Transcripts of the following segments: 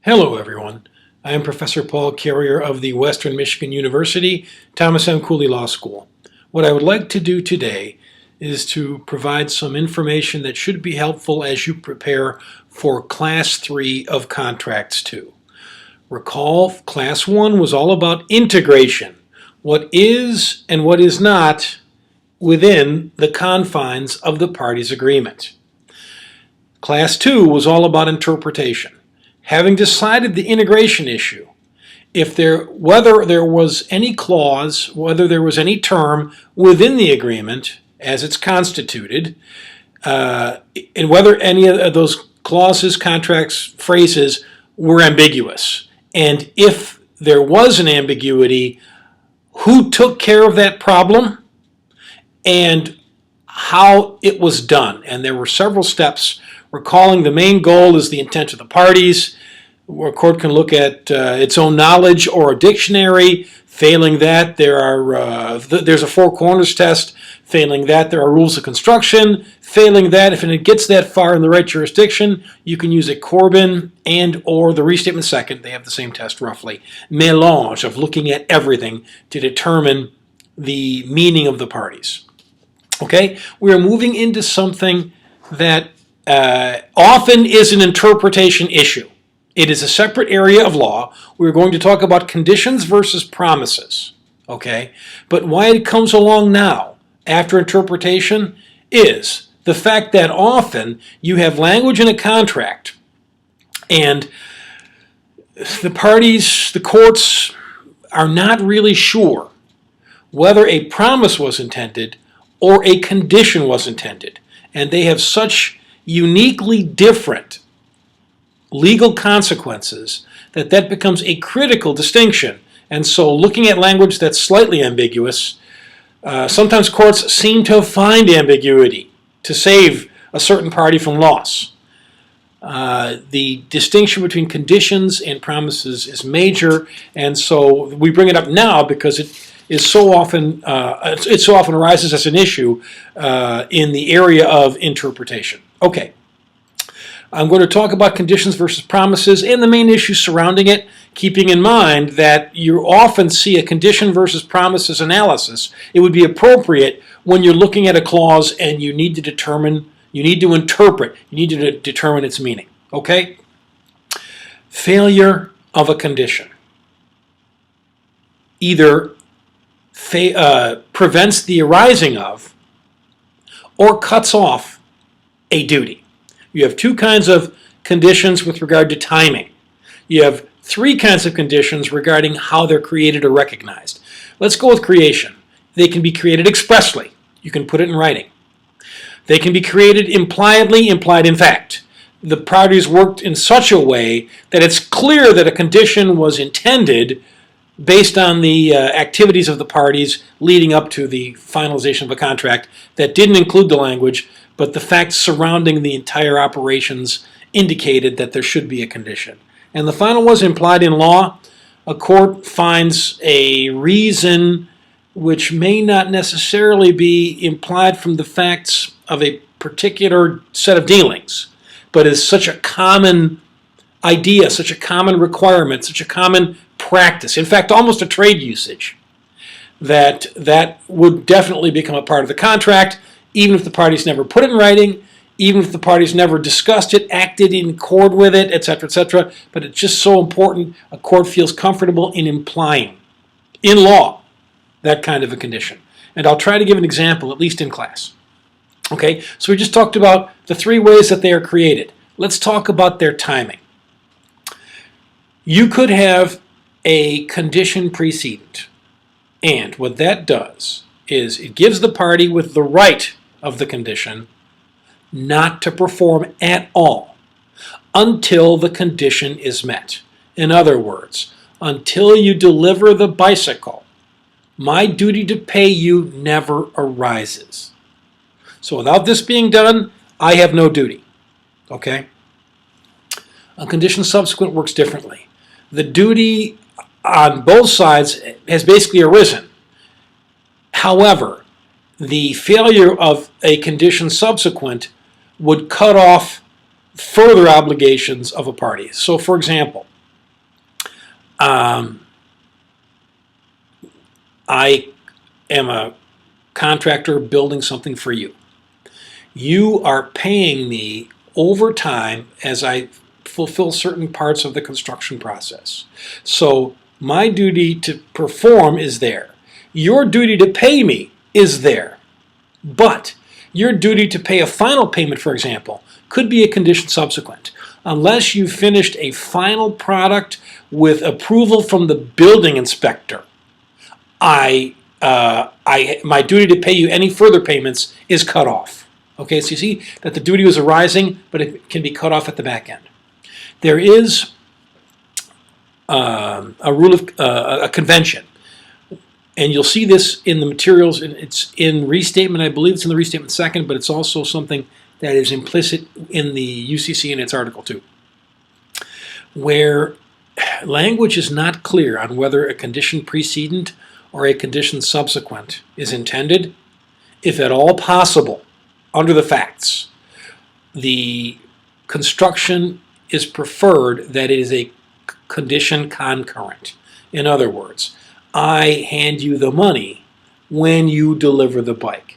Hello everyone, I am Professor Paul Carrier of the Western Michigan University Thomas M. Cooley Law School. What I would like to do today is to provide some information that should be helpful as you prepare for Class 3 of Contracts 2. Recall, Class 1 was all about integration, what is and what is not within the confines of the parties' agreement. Class 2 was all about interpretation. Having decided the integration issue, whether there was any clause, whether there was any term within the agreement as it's constituted, and whether any of those clauses, contracts, phrases were ambiguous. And if there was an ambiguity, who took care of that problem and how it was done. And there were several steps. Recalling the main goal is the intent of the parties. A court can look at its own knowledge or a dictionary. Failing that, there's a four corners test. Failing that, there are rules of construction. Failing that, if it gets that far in the right jurisdiction, you can use a Corbin and or the restatement second. They have the same test roughly. Mélange of looking at everything to determine the meaning of the parties. Okay, we are moving into something that often is an interpretation issue. It is a separate area of law. We're going to talk about conditions versus promises. Okay, but why it comes along now after interpretation is the fact that often you have language in a contract and the parties, the courts, are not really sure whether a promise was intended or a condition was intended. And they have such uniquely different legal consequences that becomes a critical distinction. And so looking at language that's slightly ambiguous, sometimes courts seem to find ambiguity to save a certain party from loss. The distinction between conditions and promises is major, and so we bring it up now because it so often arises as an issue in the area of interpretation. Okay, I'm going to talk about conditions versus promises and the main issues surrounding it, keeping in mind that you often see a condition versus promises analysis. It would be appropriate when you're looking at a clause and you need to determine, you need to interpret, you need to determine its meaning. Okay? Failure of a condition either prevents the arising of or cuts off a duty. You have two kinds of conditions with regard to timing. You have three kinds of conditions regarding how they're created or recognized. Let's go with creation. They can be created expressly. You can put it in writing. They can be created impliedly, implied in fact. The parties worked in such a way that it's clear that a condition was intended based on the activities of the parties leading up to the finalization of a contract that didn't include the language, but the facts surrounding the entire operations indicated that there should be a condition. And the final was implied in law. A court finds a reason which may not necessarily be implied from the facts of a particular set of dealings, but is such a common idea, such a common requirement, such a common practice, in fact almost a trade usage, that would definitely become a part of the contract, even if the parties never put it in writing, even if the parties never discussed it, acted in accord with it, etc., etc. But it's just so important a court feels comfortable in implying, in law, that kind of a condition. And I'll try to give an example, at least in class. Okay, so we just talked about the three ways that they are created. Let's talk about their timing. You could have a condition precedent, and what that does is it gives the party with the right of the condition not to perform at all until the condition is met. In other words, until you deliver the bicycle, my duty to pay you never arises. So without this being done, I have no duty. Okay? A condition subsequent works differently. The duty on both sides has basically arisen. However, the failure of a condition subsequent would cut off further obligations of a party. So for example, I am a contractor building something for you. You are paying me over time as I fulfill certain parts of the construction process. So my duty to perform is there. Your duty to pay me is there. But your duty to pay a final payment, for example, could be a condition subsequent. Unless you finished a final product with approval from the building inspector, my duty to pay you any further payments is cut off. Okay, so you see that the duty was arising, but it can be cut off at the back end. There is a rule of a convention, and you'll see this in the materials. It's in restatement, I believe it's in the restatement second, but it's also something that is implicit in the UCC in its Article 2, where language is not clear on whether a condition precedent or a condition subsequent is intended. If at all possible, under the facts, the construction is preferred that it is a condition concurrent. In other words, I hand you the money when you deliver the bike.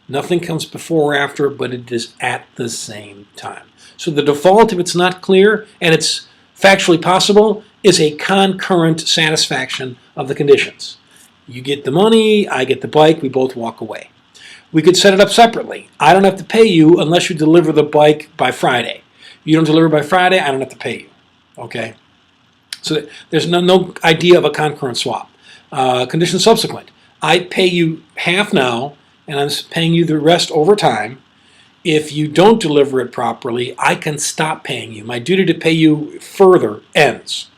Nothing comes before or after, but it is at the same time. So the default, if it's not clear and it's factually possible, is a concurrent satisfaction of the conditions. You get the money, I get the bike, we both walk away. We could set it up separately. I don't have to pay you unless you deliver the bike by Friday. You don't deliver by Friday, I don't have to pay you. Okay? So there's no idea of a concurrent swap. Condition subsequent. I pay you half now, and I'm paying you the rest over time. If you don't deliver it properly, I can stop paying you. My duty to pay you further ends.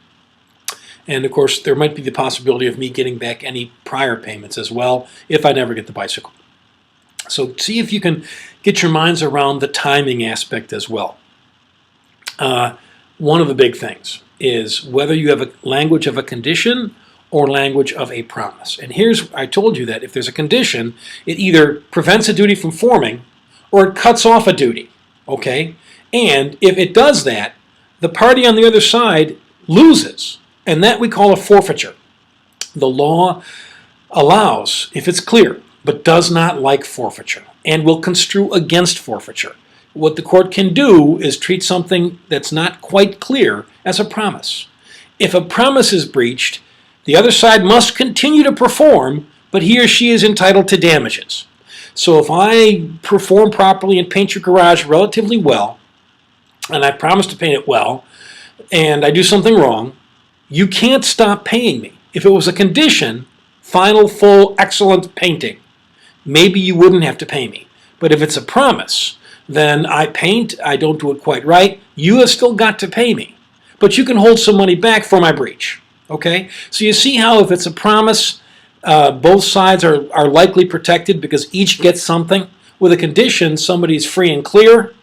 And of course, there might be the possibility of me getting back any prior payments as well if I never get the bicycle. So see if you can get your minds around the timing aspect as well. One of the big things is whether you have a language of a condition or language of a promise. And here's, I told you that if there's a condition, it either prevents a duty from forming or it cuts off a duty, okay? And if it does that, the party on the other side loses, and that we call a forfeiture. The law allows, if it's clear, but does not like forfeiture, and will construe against forfeiture. What the court can do is treat something that's not quite clear as a promise. If a promise is breached, the other side must continue to perform, but he or she is entitled to damages. So if I perform properly and paint your garage relatively well, and I promise to paint it well, and I do something wrong, you can't stop paying me. If it was a condition, final, full, excellent painting, maybe you wouldn't have to pay me. But if it's a promise, then I paint, I don't do it quite right, you have still got to pay me. But you can hold some money back for my breach. Okay? So you see how if it's a promise, both sides are likely protected because each gets something. With a condition, somebody's free and clear.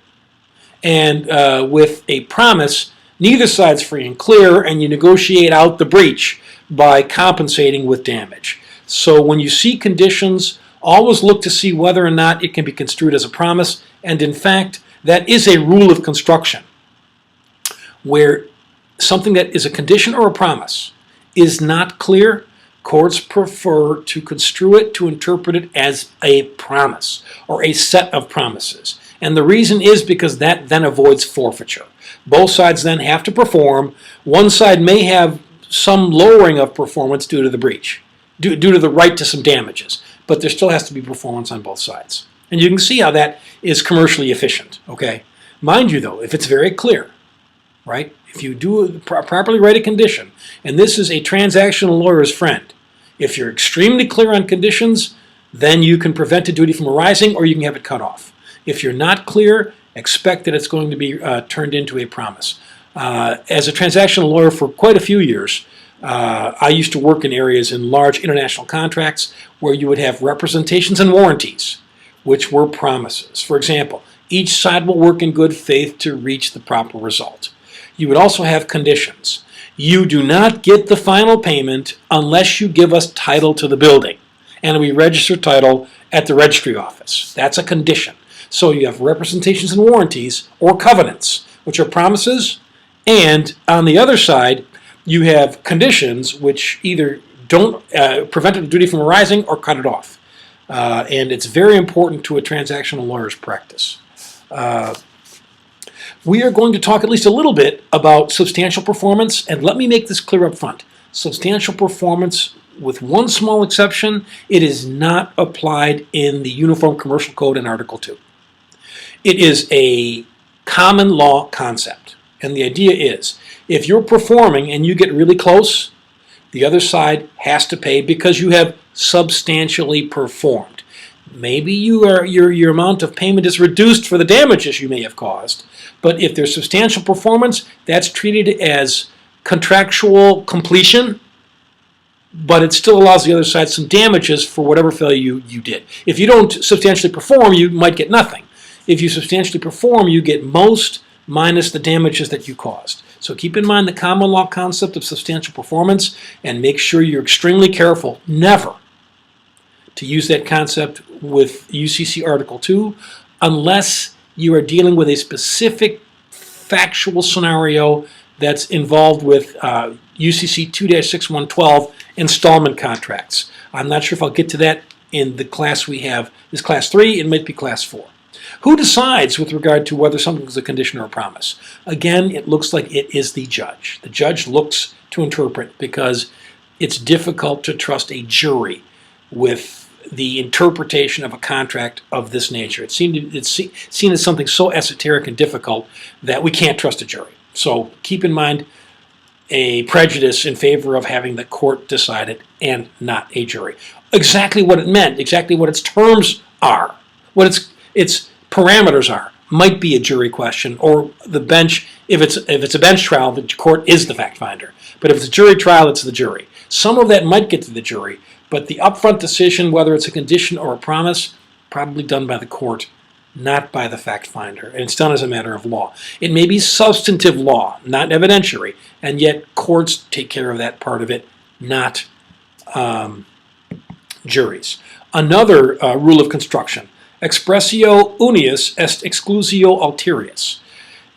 And with a promise, neither side's free and clear, and you negotiate out the breach by compensating with damage. So when you see conditions, always look to see whether or not it can be construed as a promise. And in fact, that is a rule of construction, where something that is a condition or a promise is not clear, courts prefer to construe it, to interpret it as a promise or a set of promises. And the reason is because that then avoids forfeiture. Both sides then have to perform. One side may have some lowering of performance due to the breach, due to the right to some damages, but there still has to be performance on both sides. And you can see how that is commercially efficient, okay? Mind you though, if it's very clear, right? If you do properly write a condition, and this is a transactional lawyer's friend, if you're extremely clear on conditions, then you can prevent a duty from arising or you can have it cut off. If you're not clear, expect that it's going to be turned into a promise. As a transactional lawyer for quite a few years, I used to work in areas in large international contracts where you would have representations and warranties, which were promises. For example, each side will work in good faith to reach the proper result. You would also have conditions. You do not get the final payment unless you give us title to the building, and we register title at the registry office. That's a condition. So you have representations and warranties, or covenants, which are promises, and on the other side, you have conditions which either don't prevent a duty from arising or cut it off. And it's very important to a transactional lawyer's practice. We are going to talk at least a little bit about substantial performance, and let me make this clear up front. Substantial performance, with one small exception, it is not applied in the Uniform Commercial Code in Article 2. It is a common law concept, and the idea is if you're performing and you get really close, the other side has to pay because you have substantially performed. Maybe your amount of payment is reduced for the damages you may have caused, but if there's substantial performance, that's treated as contractual completion, but it still allows the other side some damages for whatever failure you did. If you don't substantially perform, you might get nothing. If you substantially perform, you get most minus the damages that you caused. So keep in mind the common law concept of substantial performance, and make sure you're extremely careful never to use that concept with UCC Article 2 unless you are dealing with a specific factual scenario that's involved with UCC 2-6112 installment contracts. I'm not sure if I'll get to that in the class we have. This class 3, it might be class 4. Who decides with regard to whether something is a condition or a promise? Again, it looks like it is the judge. The judge looks to interpret because it's difficult to trust a jury with the interpretation of a contract of this nature. It's seen as something so esoteric and difficult that we can't trust a jury. So keep in mind a prejudice in favor of having the court decide it and not a jury. Exactly what it meant, exactly what its terms are, what its parameters are, might be a jury question, or the bench, if it's a bench trial, the court is the fact finder. But if it's a jury trial, it's the jury. Some of that might get to the jury, but the upfront decision, whether it's a condition or a promise, probably done by the court, not by the fact finder. And it's done as a matter of law. It may be substantive law, not evidentiary, and yet courts take care of that part of it, not juries. Another rule of construction, expressio unius est exclusio alterius.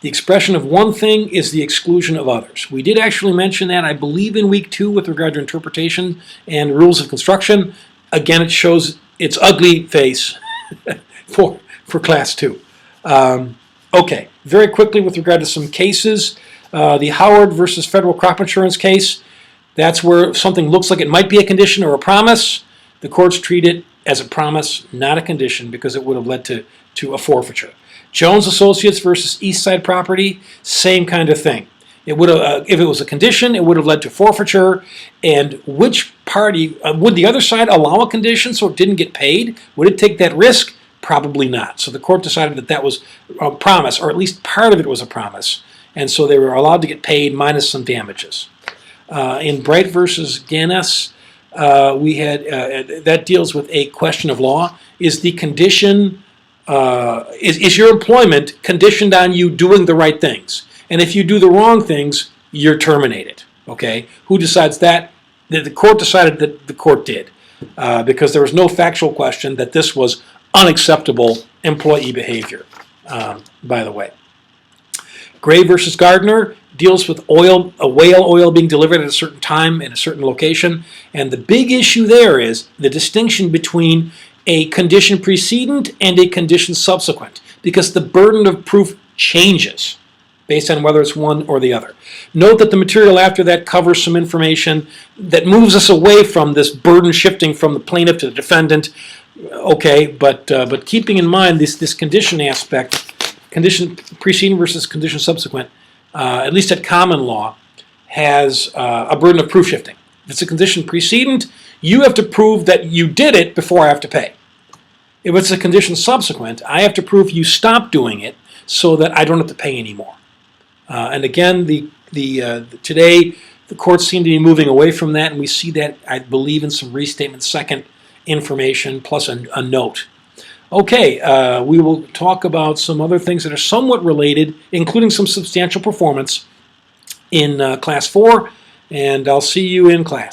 The expression of one thing is the exclusion of others. We did actually mention that, I believe, in week 2 with regard to interpretation and rules of construction. Again, it shows its ugly face for class 2. Okay, very quickly with regard to some cases. The Howard versus Federal Crop Insurance case, that's where something looks like it might be a condition or a promise. The courts treat it as a promise, not a condition, because it would have led to a forfeiture. Jones Associates versus Eastside Property, same kind of thing. It would have, if it was a condition, it would have led to forfeiture. And which party, would the other side allow a condition so it didn't get paid? Would it take that risk? Probably not. So the court decided that that was a promise, or at least part of it was a promise. And so they were allowed to get paid minus some damages. In Bright versus Ganes, we had, that deals with a question of law. Is the condition, is your employment conditioned on you doing the right things? And if you do the wrong things, you're terminated. Okay? Who decides that? The court decided that the court did, because there was no factual question that this was unacceptable employee behavior, by the way. Gray versus Gardner deals with oil, a whale oil being delivered at a certain time in a certain location. And the big issue there is the distinction between a condition precedent and a condition subsequent, because the burden of proof changes based on whether it's one or the other. Note that the material after that covers some information that moves us away from this burden shifting from the plaintiff to the defendant. Okay, but keeping in mind this condition aspect, condition preceding versus condition subsequent, at least at common law, has a burden of proof shifting. If it's a condition precedent, you have to prove that you did it before I have to pay. If it's a condition subsequent, I have to prove you stopped doing it so that I don't have to pay anymore. And again, today the courts seem to be moving away from that, and we see that, I believe, in some restatement second information plus a note. Okay, we will talk about some other things that are somewhat related, including some substantial performance in class 4, and I'll see you in class.